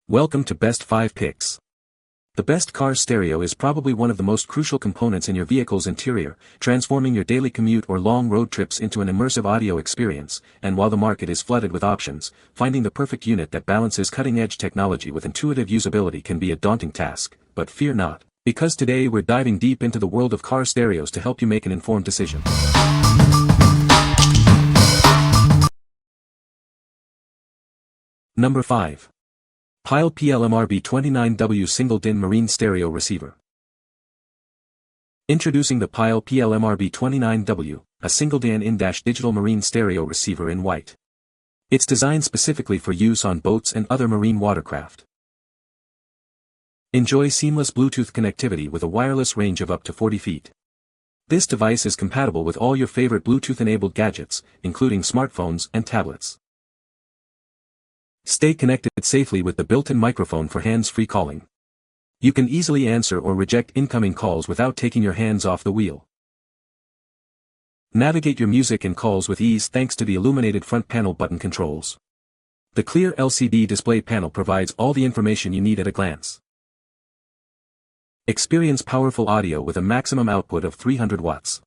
Welcome to Best 5 Picks. The best car stereo is probably one of the most crucial components in your vehicle's interior, transforming your daily commute or long road trips into an immersive audio experience, and while the market is flooded with options, finding the perfect unit that balances cutting-edge technology with intuitive usability can be a daunting task, but fear not, because today we're diving deep into the world of car stereos to help you make an informed decision. Number 5. Pyle PLMRB29W Single DIN Marine Stereo Receiver. Introducing the Pyle PLMRB29W, a single DIN digital marine stereo receiver in white. It's designed specifically for use on boats and other marine watercraft. Enjoy seamless Bluetooth connectivity with a wireless range of up to 40 feet. This device is compatible with all your favorite Bluetooth-enabled gadgets, including smartphones and tablets. Stay connected safely with the built-in microphone for hands-free calling. You can easily answer or reject incoming calls without taking your hands off the wheel. Navigate your music and calls with ease thanks to the illuminated front panel button controls. The clear LCD display panel provides all the information you need at a glance. Experience powerful audio with a maximum output of 300 watts.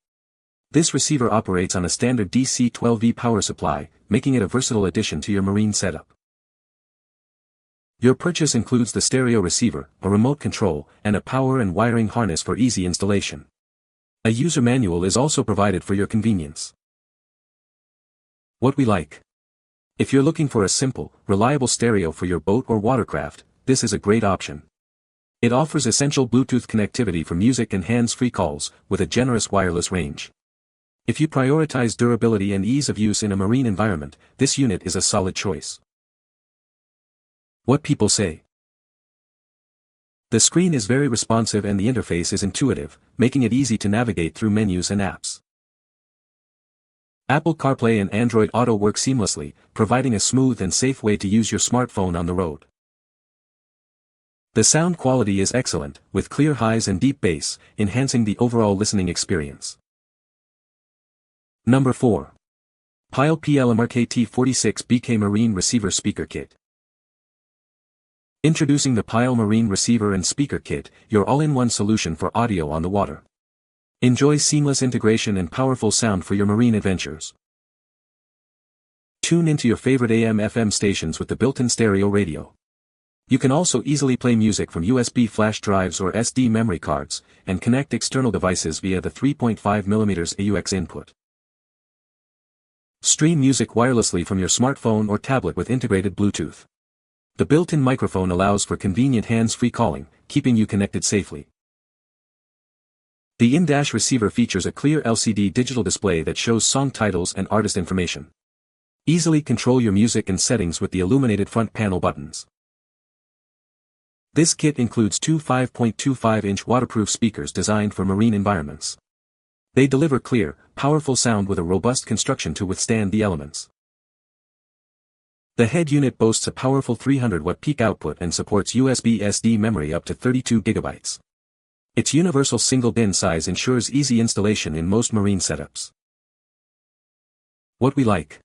This receiver operates on a standard DC 12V power supply, making it a versatile addition to your marine setup. Your purchase includes the stereo receiver, a remote control, and a power and wiring harness for easy installation. A user manual is also provided for your convenience. What we like. If you're looking for a simple, reliable stereo for your boat or watercraft, this is a great option. It offers essential Bluetooth connectivity for music and hands-free calls, with a generous wireless range. If you prioritize durability and ease of use in a marine environment, this unit is a solid choice. What people say. The screen is very responsive and the interface is intuitive, making it easy to navigate through menus and apps. Apple CarPlay and Android Auto work seamlessly, providing a smooth and safe way to use your smartphone on the road. The sound quality is excellent, with clear highs and deep bass, enhancing the overall listening experience. Number 4. Pyle PLMRKT46BK Marine Receiver Speaker Kit. Introducing the Pyle Marine Receiver and Speaker Kit, your all-in-one solution for audio on the water. Enjoy seamless integration and powerful sound for your marine adventures. Tune into your favorite AM/FM stations with the built-in stereo radio. You can also easily play music from USB flash drives or SD memory cards, and connect external devices via the 3.5mm AUX input. Stream music wirelessly from your smartphone or tablet with integrated Bluetooth. The built-in microphone allows for convenient hands-free calling, keeping you connected safely. The in-dash receiver features a clear LCD digital display that shows song titles and artist information. Easily control your music and settings with the illuminated front panel buttons. This kit includes two 5.25-inch waterproof speakers designed for marine environments. They deliver clear, powerful sound with a robust construction to withstand the elements. The head unit boasts a powerful 300-watt peak output and supports USB SD memory up to 32 GB. Its universal single DIN size ensures easy installation in most marine setups. What we like.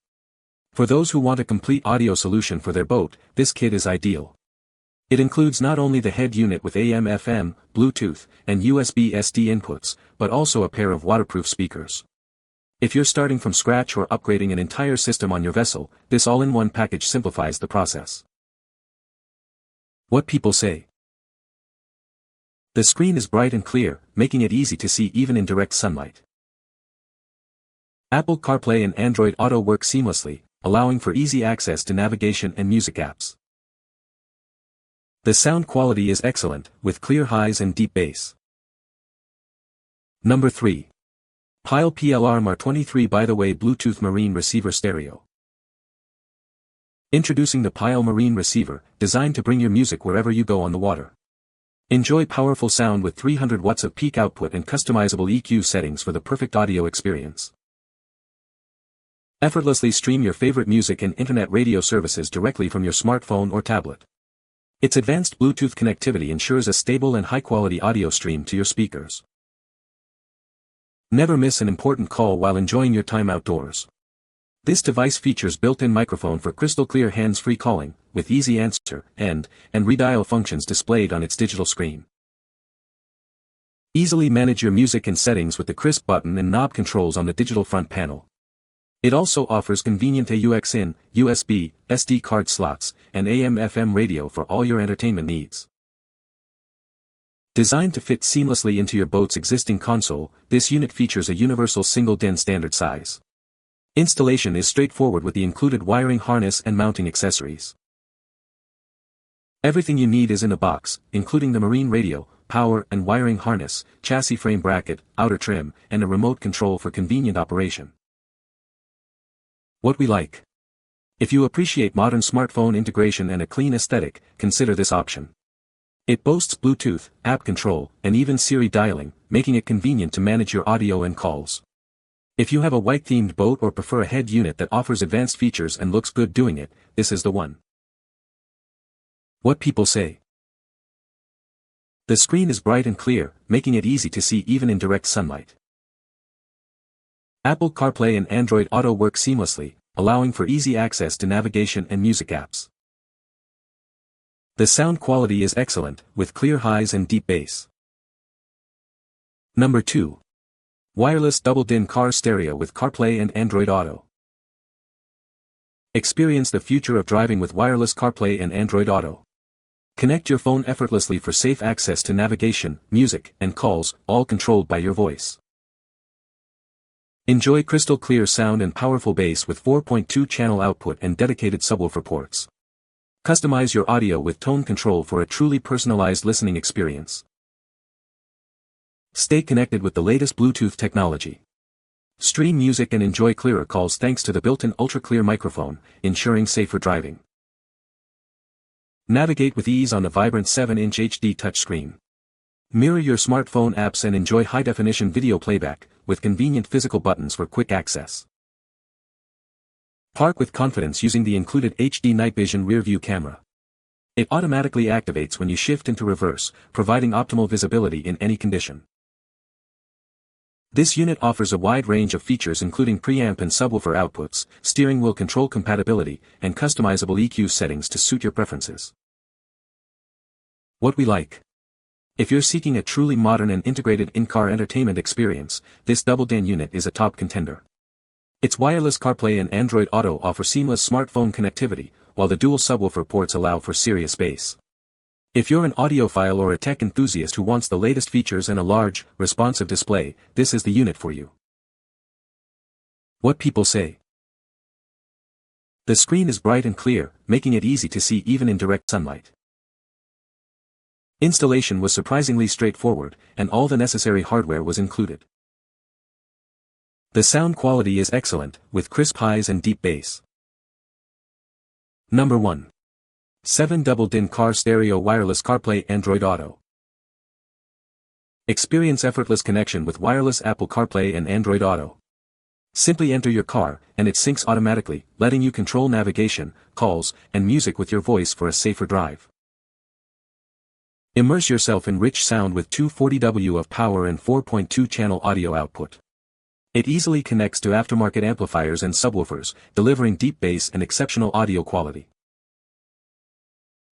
For those who want a complete audio solution for their boat, this kit is ideal. It includes not only the head unit with AM/FM, Bluetooth, and USB SD inputs, but also a pair of waterproof speakers. If you're starting from scratch or upgrading an entire system on your vessel, this all-in-one package simplifies the process. What people say. The screen is bright and clear, making it easy to see even in direct sunlight. Apple CarPlay and Android Auto work seamlessly, allowing for easy access to navigation and music apps. The sound quality is excellent, with clear highs and deep bass. Number 3. Pyle PLRMR23 By the Way Bluetooth Marine Receiver Stereo. Introducing the Pyle Marine Receiver, designed to bring your music wherever you go on the water. Enjoy powerful sound with 300 watts of peak output and customizable EQ settings for the perfect audio experience. Effortlessly stream your favorite music and internet radio services directly from your smartphone or tablet. Its advanced Bluetooth connectivity ensures a stable and high-quality audio stream to your speakers. Never miss an important call while enjoying your time outdoors. This device features built-in microphone for crystal-clear hands-free calling, with easy answer, and redial functions displayed on its digital screen. Easily manage your music and settings with the crisp button and knob controls on the digital front panel. It also offers convenient AUX-in, USB, SD card slots, and AM/FM radio for all your entertainment needs. Designed to fit seamlessly into your boat's existing console, this unit features a universal single-DIN standard size. Installation is straightforward with the included wiring harness and mounting accessories. Everything you need is in a box, including the marine radio, power and wiring harness, chassis frame bracket, outer trim, and a remote control for convenient operation. What we like. If you appreciate modern smartphone integration and a clean aesthetic, consider this option. It boasts Bluetooth, app control, and even Siri dialing, making it convenient to manage your audio and calls. If you have a white-themed boat or prefer a head unit that offers advanced features and looks good doing it, this is the one. What people say. The screen is bright and clear, making it easy to see even in direct sunlight. Apple CarPlay and Android Auto work seamlessly, allowing for easy access to navigation and music apps. The sound quality is excellent, with clear highs and deep bass. Number 2. Wireless double-DIN car stereo with CarPlay and Android Auto. Experience the future of driving with wireless CarPlay and Android Auto. Connect your phone effortlessly for safe access to navigation, music, and calls, all controlled by your voice. Enjoy crystal clear sound and powerful bass with 4.2 channel output and dedicated subwoofer ports. Customize your audio with tone control for a truly personalized listening experience. Stay connected with the latest Bluetooth technology. Stream music and enjoy clearer calls thanks to the built-in ultra-clear microphone, ensuring safer driving. Navigate with ease on a vibrant 7-inch HD touchscreen. Mirror your smartphone apps and enjoy high-definition video playback, with convenient physical buttons for quick access. Park with confidence using the included HD night vision rear-view camera. It automatically activates when you shift into reverse, providing optimal visibility in any condition. This unit offers a wide range of features including preamp and subwoofer outputs, steering wheel control compatibility, and customizable EQ settings to suit your preferences. What we like. If you're seeking a truly modern and integrated in-car entertainment experience, this double-DIN unit is a top contender. Its wireless CarPlay and Android Auto offer seamless smartphone connectivity, while the dual subwoofer ports allow for serious bass. If you're an audiophile or a tech enthusiast who wants the latest features and a large, responsive display, this is the unit for you. What people say. The screen is bright and clear, making it easy to see even in direct sunlight. Installation was surprisingly straightforward, and all the necessary hardware was included. The sound quality is excellent, with crisp highs and deep bass. Number 1. 7 double-DIN car stereo wireless CarPlay Android Auto. Experience effortless connection with wireless Apple CarPlay and Android Auto. Simply enter your car, and it syncs automatically, letting you control navigation, calls, and music with your voice for a safer drive. Immerse yourself in rich sound with 240W of power and 4.2 channel audio output. It easily connects to aftermarket amplifiers and subwoofers, delivering deep bass and exceptional audio quality.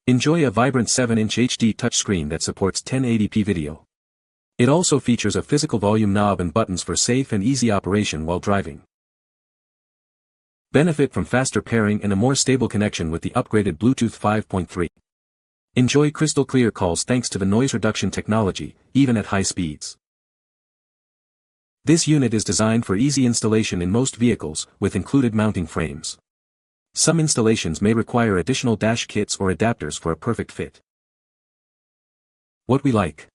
Enjoy a vibrant 7-inch HD touchscreen that supports 1080p video. It also features a physical volume knob and buttons for safe and easy operation while driving. Benefit from faster pairing and a more stable connection with the upgraded Bluetooth 5.3. Enjoy crystal clear calls thanks to the noise reduction technology, even at high speeds. This unit is designed for easy installation in most vehicles, with included mounting frames. Some installations may require additional dash kits or adapters for a perfect fit. What we like.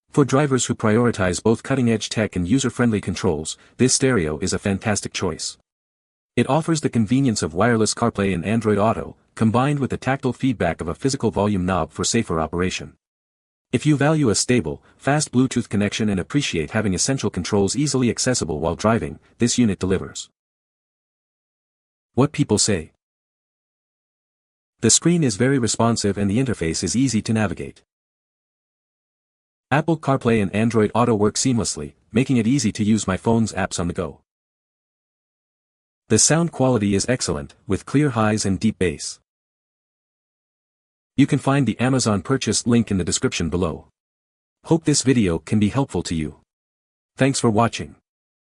For drivers who prioritize both cutting-edge tech and user-friendly controls, this stereo is a fantastic choice. It offers the convenience of wireless CarPlay and Android Auto, combined with the tactile feedback of a physical volume knob for safer operation. If you value a stable, fast Bluetooth connection and appreciate having essential controls easily accessible while driving, this unit delivers. What people say. The screen is very responsive and the interface is easy to navigate. Apple CarPlay and Android Auto work seamlessly, making it easy to use my phone's apps on the go. The sound quality is excellent, with clear highs and deep bass. You can find the Amazon purchase link in the description below. Hope this video can be helpful to you. Thanks for watching.